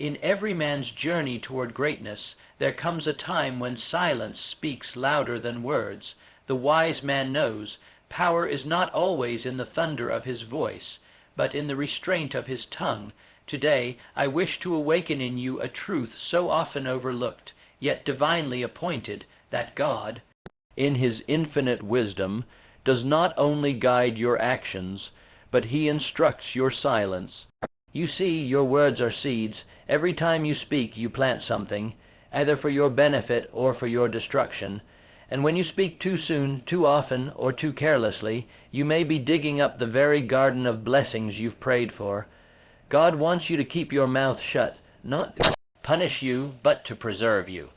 In every man's journey toward greatness, there comes a time when silence speaks louder than words. The wise man knows power is not always in the thunder of his voice, but in the restraint of his tongue. Today, I wish to awaken in you a truth so often overlooked, yet divinely appointed, that God, in his infinite wisdom, does not only guide your actions, but he instructs your silence. You see, your words are seeds. Every time you speak, you plant something, either for your benefit or for your destruction. And when you speak too soon, too often, or too carelessly, you may be digging up the very garden of blessings you've prayed for. God wants you to keep your mouth shut, not to punish you, but to preserve you.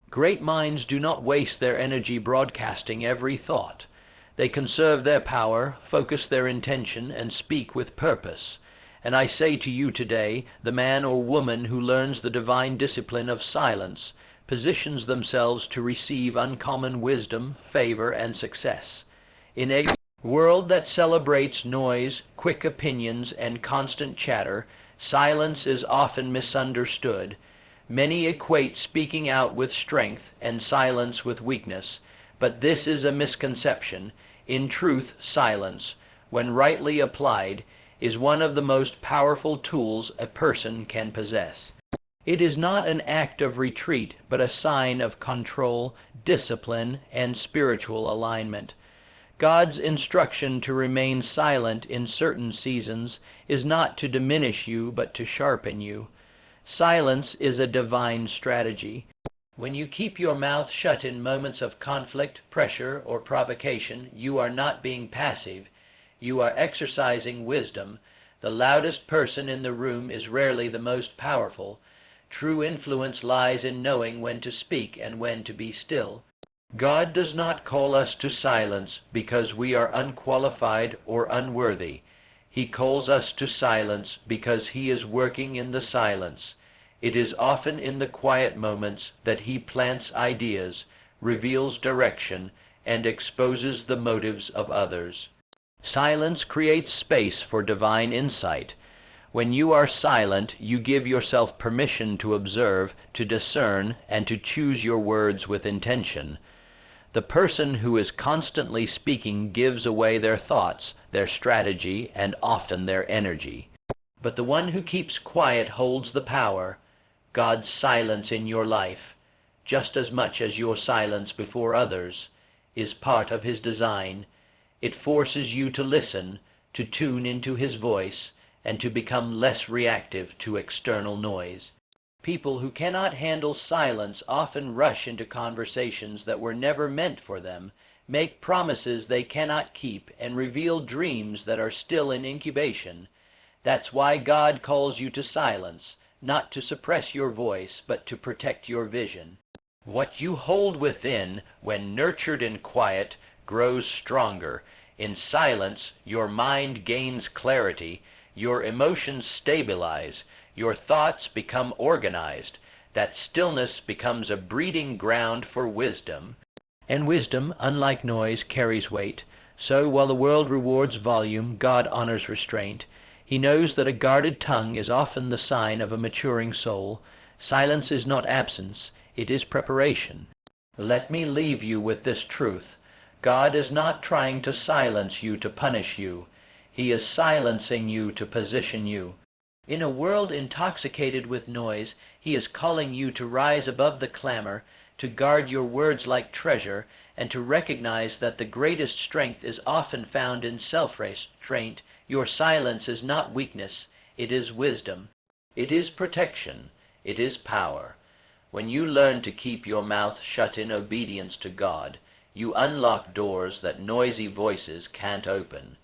Great minds do not waste their energy broadcasting every thought. They conserve their power, focus their intention, and speak with purpose. And I say to you today, the man or woman who learns the divine discipline of silence positions themselves to receive uncommon wisdom, favor, and success. In a world that celebrates noise, quick opinions, and constant chatter, silence is often misunderstood. Many equate speaking out with strength and silence with weakness, but this is a misconception. In truth, silence, when rightly applied, is one of the most powerful tools a person can possess. It is not an act of retreat, but a sign of control, discipline, and spiritual alignment. God's instruction to remain silent in certain seasons is not to diminish you, but to sharpen you. Silence is a divine strategy. When you keep your mouth shut in moments of conflict, pressure, or provocation, you are not being passive. You are exercising wisdom. The loudest person in the room is rarely the most powerful. True influence lies in knowing when to speak and when to be still. God does not call us to silence because we are unqualified or unworthy. He calls us to silence because he is working in the silence. It is often in the quiet moments that he plants ideas, reveals direction, and exposes the motives of others. Silence creates space for divine insight. When you are silent, you give yourself permission to observe, to discern, and to choose your words with intention. The person who is constantly speaking gives away their thoughts, their strategy, and often their energy. But the one who keeps quiet holds the power. God's silence in your life, just as much as your silence before others, is part of his design. It forces you to listen, to tune into his voice, and to become less reactive to external noise. People who cannot handle silence often rush into conversations that were never meant for them, make promises they cannot keep, and reveal dreams that are still in incubation. That's why God calls you to silence, not to suppress your voice, but to protect your vision. What you hold within, when nurtured in quiet, grows stronger. In silence, your mind gains clarity, your emotions stabilize, your thoughts become organized. That stillness becomes a breeding ground for wisdom. And wisdom, unlike noise, carries weight. So while the world rewards volume, God honors restraint. He knows that a guarded tongue is often the sign of a maturing soul. Silence is not absence, it is preparation. Let me leave you with this truth. God is not trying to silence you to punish you. He is silencing you to position you. In a world intoxicated with noise, he is calling you to rise above the clamor, to guard your words like treasure, and to recognize that the greatest strength is often found in self-restraint. Your silence is not weakness, it is wisdom. It is protection. It is power. When you learn to keep your mouth shut in obedience to God, you unlock doors that noisy voices can't open.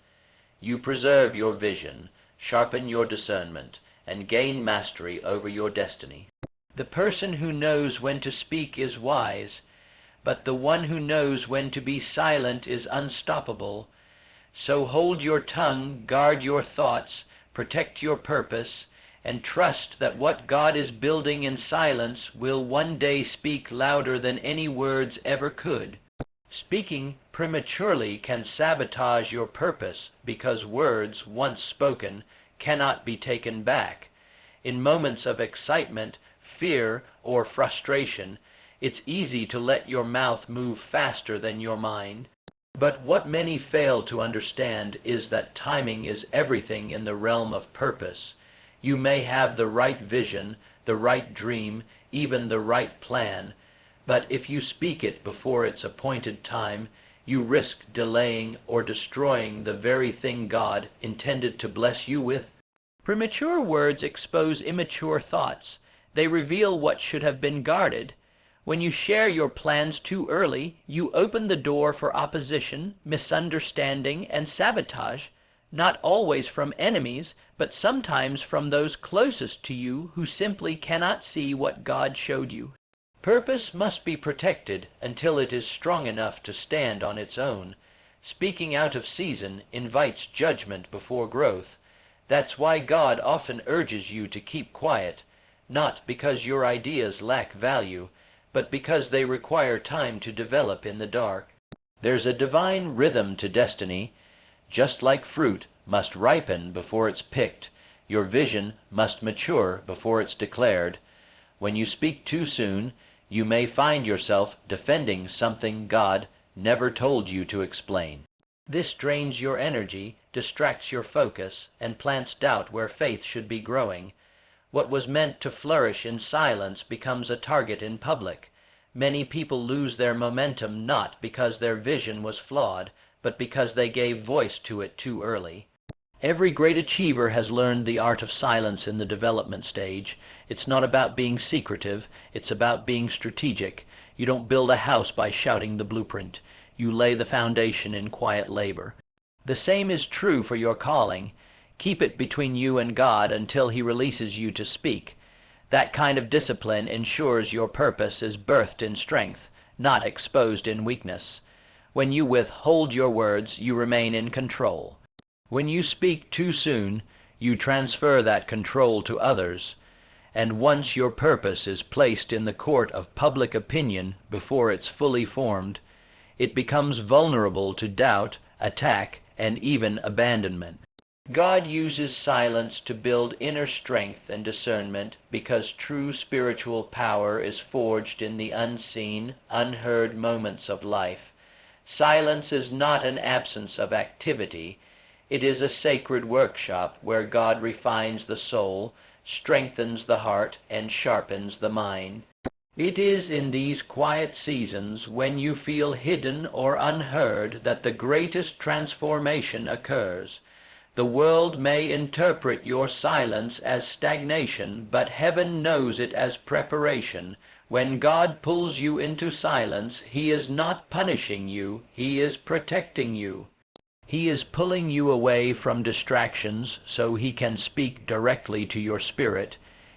You preserve your vision, sharpen your discernment, and gain mastery over your destiny. The person who knows when to speak is wise, but the one who knows when to be silent is unstoppable. So hold your tongue, guard your thoughts, protect your purpose, and trust that what God is building in silence will one day speak louder than any words ever could. Speaking prematurely can sabotage your purpose because words, once spoken, cannot be taken back. In moments of excitement, fear, or frustration, it's easy to let your mouth move faster than your mind. But what many fail to understand is that timing is everything in the realm of purpose. You may have the right vision, the right dream, even the right plan, but if you speak it before its appointed time, you risk delaying or destroying the very thing God intended to bless you with. Premature words expose immature thoughts. They reveal what should have been guarded. When you share your plans too early, you open the door for opposition, misunderstanding, and sabotage, not always from enemies, but sometimes from those closest to you who simply cannot see what God showed you. Purpose must be protected until it is strong enough to stand on its own. Speaking out of season invites judgment before growth. That's why God often urges you to keep quiet, not because your ideas lack value, but because they require time to develop in the dark. There's a divine rhythm to destiny. Just like fruit must ripen before it's picked, your vision must mature before it's declared. When you speak too soon, you may find yourself defending something God never told you to explain. This drains your energy, distracts your focus, and plants doubt where faith should be growing. What was meant to flourish in silence becomes a target in public. Many people lose their momentum not because their vision was flawed, but because they gave voice to it too early. Every great achiever has learned the art of silence in the development stage. It's not about being secretive, it's about being strategic. You don't build a house by shouting the blueprint. You lay the foundation in quiet labor. The same is true for your calling. Keep it between you and God until He releases you to speak. That kind of discipline ensures your purpose is birthed in strength, not exposed in weakness. When you withhold your words, you remain in control. When you speak too soon, you transfer that control to others. And once your purpose is placed in the court of public opinion before it's fully formed, it becomes vulnerable to doubt, attack, and even abandonment. God uses silence to build inner strength and discernment because true spiritual power is forged in the unseen, unheard moments of life. Silence is not an absence of activity. It is a sacred workshop where God refines the soul, strengthens the heart, and sharpens the mind. It is in these quiet seasons when you feel hidden or unheard that the greatest transformation occurs. The world may interpret your silence as stagnation, but heaven knows it as preparation. When God pulls you into silence, He is not punishing you, He is protecting you. He is pulling you away from distractions so He can speak directly to your spirit.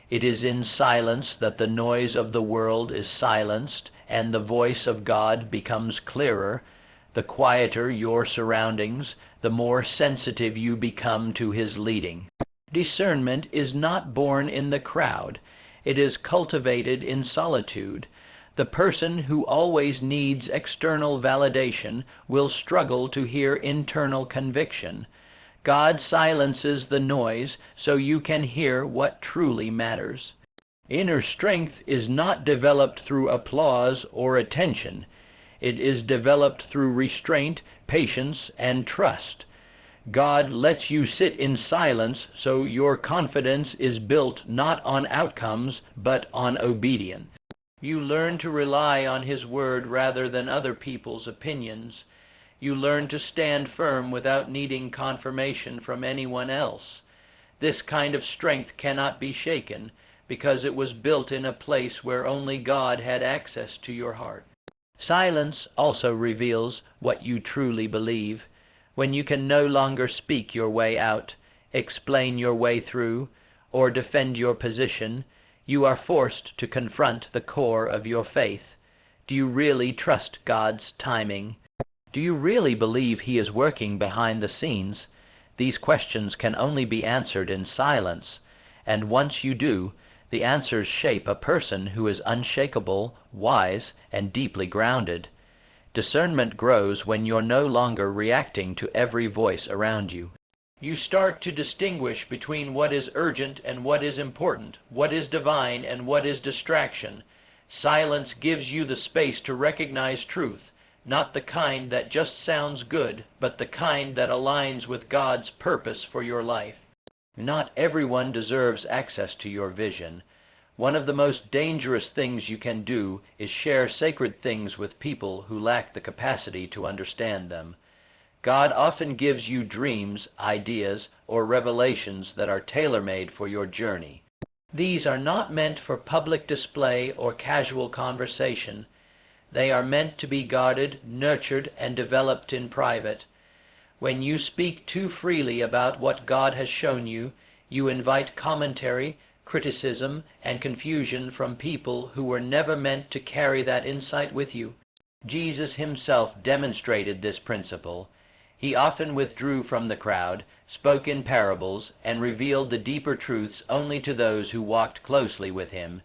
It is in silence that the noise of the world is silenced and the voice of God becomes clearer. The quieter your surroundings, the more sensitive you become to His leading. Discernment is not born in the crowd. It is cultivated in solitude. The person who always needs external validation will struggle to hear internal conviction. God silences the noise so you can hear what truly matters. Inner strength is not developed through applause or attention. It is developed through restraint, patience, and trust. God lets you sit in silence so your confidence is built not on outcomes but on obedience. You learn to rely on His word rather than other people's opinions. You learn to stand firm without needing confirmation from anyone else. This kind of strength cannot be shaken because it was built in a place where only God had access to your heart. Silence also reveals what you truly believe. When you can no longer speak your way out, explain your way through, or defend your position, you are forced to confront the core of your faith. Do you really trust God's timing? Do you really believe He is working behind the scenes? These questions can only be answered in silence, and once you do, the answers shape a person who is unshakable, wise, and deeply grounded. Discernment grows when you're no longer reacting to every voice around you. You start to distinguish between what is urgent and what is important, what is divine and what is distraction. Silence gives you the space to recognize truth, not the kind that just sounds good, but the kind that aligns with God's purpose for your life. Not everyone deserves access to your vision. One of the most dangerous things you can do is share sacred things with people who lack the capacity to understand them. God often gives you dreams, ideas, or revelations that are tailor-made for your journey. These are not meant for public display or casual conversation. They are meant to be guarded, nurtured, and developed in private. When you speak too freely about what God has shown you, you invite commentary, criticism, and confusion from people who were never meant to carry that insight with you. Jesus himself demonstrated this principle. He often withdrew from the crowd, spoke in parables, and revealed the deeper truths only to those who walked closely with him.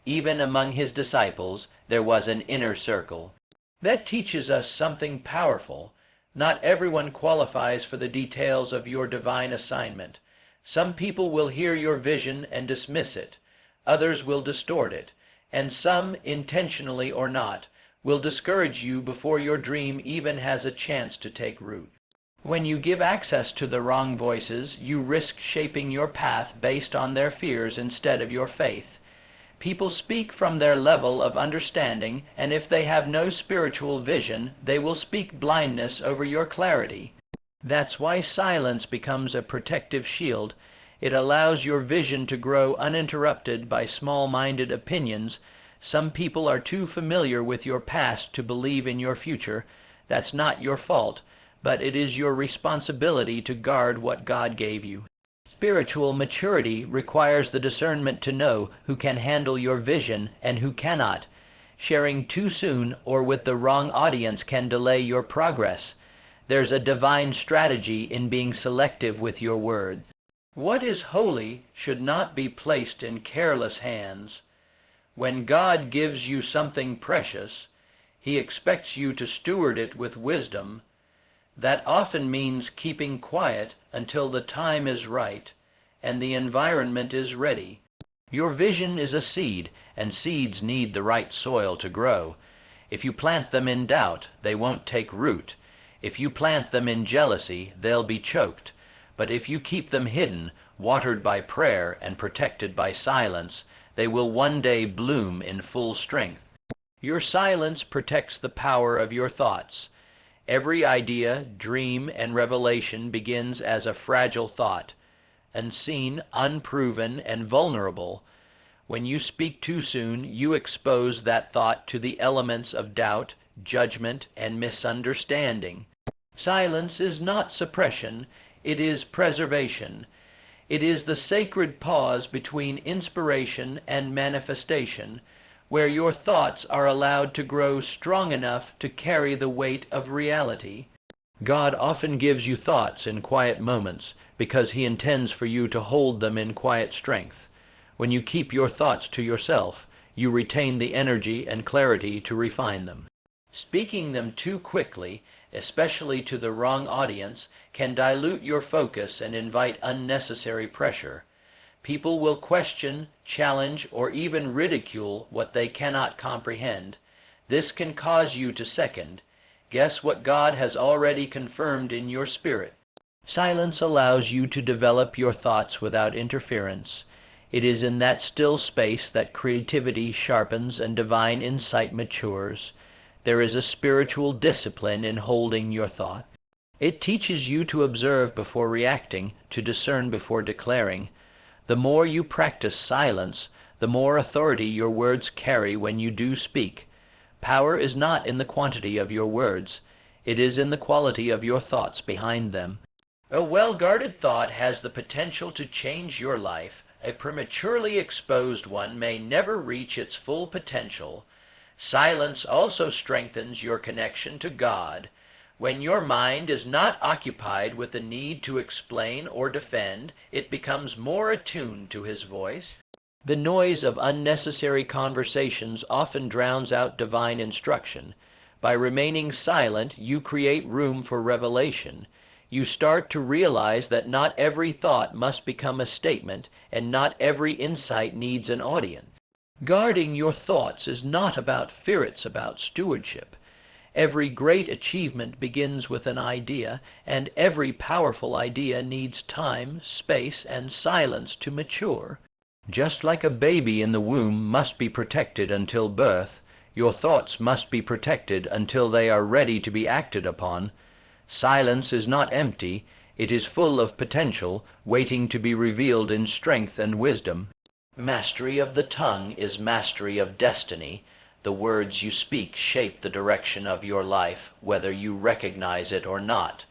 Even among his disciples, there was an inner circle. That teaches us something powerful. Not everyone qualifies for the details of your divine assignment. Some people will hear your vision and dismiss it. Others will distort it. And some, intentionally or not, will discourage you before your dream even has a chance to take root. When you give access to the wrong voices, you risk shaping your path based on their fears instead of your faith. People speak from their level of understanding, and if they have no spiritual vision, they will speak blindness over your clarity. That's why silence becomes a protective shield. It allows your vision to grow uninterrupted by small-minded opinions. Some people are too familiar with your past to believe in your future. That's not your fault, but it is your responsibility to guard what God gave you. Spiritual maturity requires the discernment to know who can handle your vision and who cannot. Sharing too soon or with the wrong audience can delay your progress. There's a divine strategy in being selective with your words. What is holy should not be placed in careless hands. When God gives you something precious, he expects you to steward it with wisdom. That often means keeping quiet until the time is right and the environment is ready. Your vision is a seed, and seeds need the right soil to grow. If you plant them in doubt, they won't take root. If you plant them in jealousy, they'll be choked. But if you keep them hidden, watered by prayer and protected by silence, they will one day bloom in full strength. Your silence protects the power of your thoughts. Every idea, dream, and revelation begins as a fragile thought, unseen, unproven, and vulnerable. When you speak too soon, you expose that thought to the elements of doubt, judgment, and misunderstanding. Silence is not suppression, it is preservation. It is the sacred pause between inspiration and manifestation, where your thoughts are allowed to grow strong enough to carry the weight of reality. God often gives you thoughts in quiet moments because he intends for you to hold them in quiet strength. When you keep your thoughts to yourself, you retain the energy and clarity to refine them. Speaking them too quickly, especially to the wrong audience, can dilute your focus and invite unnecessary pressure. People will question, challenge, or even ridicule what they cannot comprehend. This can cause you to second, guess what God has already confirmed in your spirit. Silence allows you to develop your thoughts without interference. It is in that still space that creativity sharpens and divine insight matures. There is a spiritual discipline in holding your thought. It teaches you to observe before reacting, to discern before declaring. The more you practice silence, the more authority your words carry when you do speak. Power is not in the quantity of your words. It is in the quality of your thoughts behind them. A well-guarded thought has the potential to change your life. A prematurely exposed one may never reach its full potential. Silence also strengthens your connection to God. When your mind is not occupied with the need to explain or defend, it becomes more attuned to his voice. The noise of unnecessary conversations often drowns out divine instruction. By remaining silent, you create room for revelation. You start to realize that not every thought must become a statement, and not every insight needs an audience. Guarding your thoughts is not about fear, it's about stewardship. Every great achievement begins with an idea, and every powerful idea needs time, space, and silence to mature. Just like a baby in the womb must be protected until birth, your thoughts must be protected until they are ready to be acted upon. Silence is not empty, it is full of potential, waiting to be revealed in strength and wisdom. Mastery of the tongue is mastery of destiny. The words you speak shape the direction of your life, whether you recognize it or not.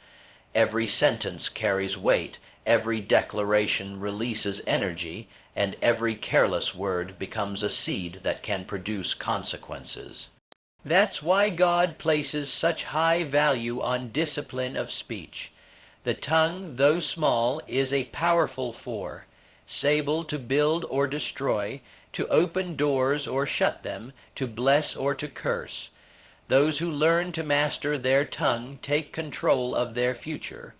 Every sentence carries weight, every declaration releases energy, and every careless word becomes a seed that can produce consequences. That's why God places such high value on discipline of speech. The tongue, though small, is a powerful force, able to build or destroy, to open doors or shut them, to bless or to curse. Those who learn to master their tongue take control of their future.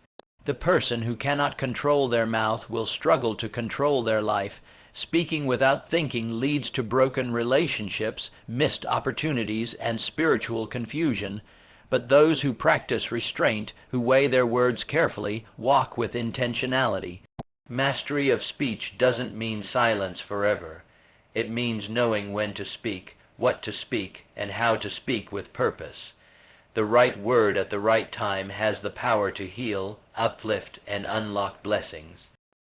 The person who cannot control their mouth will struggle to control their life. Speaking without thinking leads to broken relationships, missed opportunities, and spiritual confusion. But those who practice restraint, who weigh their words carefully, walk with intentionality. Mastery of speech doesn't mean silence forever. It means knowing when to speak, what to speak, and how to speak with purpose. The right word at the right time has the power to heal, uplift, and unlock blessings.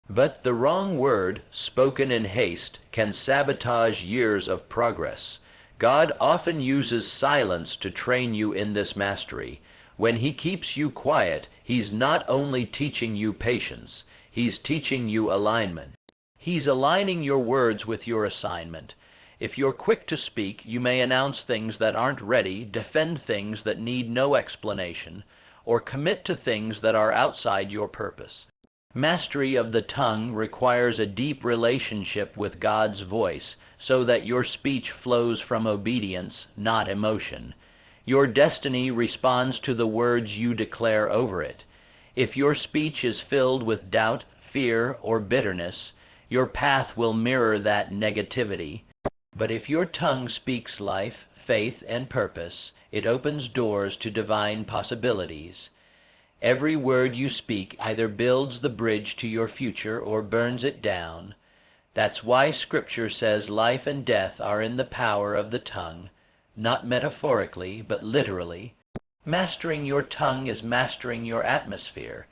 But the wrong word, spoken in haste, can sabotage years of progress. God often uses silence to train you in this mastery. When he keeps you quiet, he's not only teaching you patience, he's teaching you alignment. He's aligning your words with your assignment. If you're quick to speak, you may announce things that aren't ready, defend things that need no explanation, or commit to things that are outside your purpose. Mastery of the tongue requires a deep relationship with God's voice, so that your speech flows from obedience, not emotion. Your destiny responds to the words you declare over it. If your speech is filled with doubt, fear, or bitterness, your path will mirror that negativity. But if your tongue speaks life, faith, and purpose, it opens doors to divine possibilities. Every word you speak either builds the bridge to your future or burns it down. That's why Scripture says life and death are in the power of the tongue, not metaphorically, but literally. Mastering your tongue is mastering your atmosphere.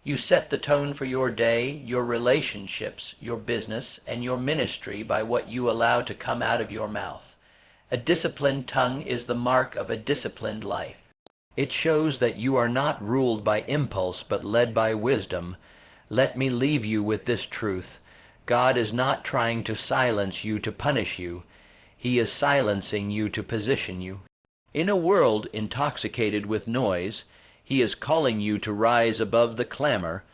You set the tone for your day, your relationships, your business, and your ministry by what you allow to come out of your mouth. A disciplined tongue is the mark of a disciplined life. It shows that you are not ruled by impulse but led by wisdom. Let me leave you with this truth. God is not trying to silence you to punish you. He is silencing you to position you. In a world intoxicated with noise, he is calling you to rise above the clamor,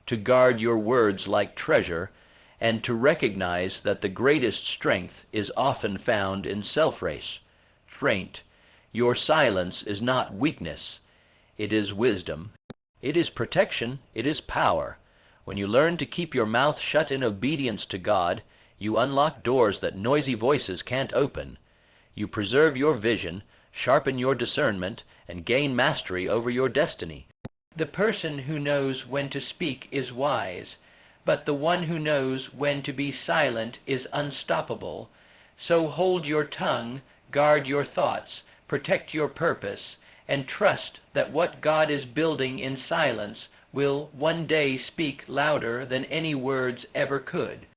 to guard your words like treasure, and to recognize that the greatest strength is often found in self-restraint. Your silence is not weakness, it is wisdom. It is protection, it is power. When you learn to keep your mouth shut in obedience to God, you unlock doors that noisy voices can't open. You preserve your vision, sharpen your discernment, and gain mastery over your destiny. The person who knows when to speak is wise, but the one who knows when to be silent is unstoppable. So hold your tongue, guard your thoughts, protect your purpose, and trust that what God is building in silence will one day speak louder than any words ever could.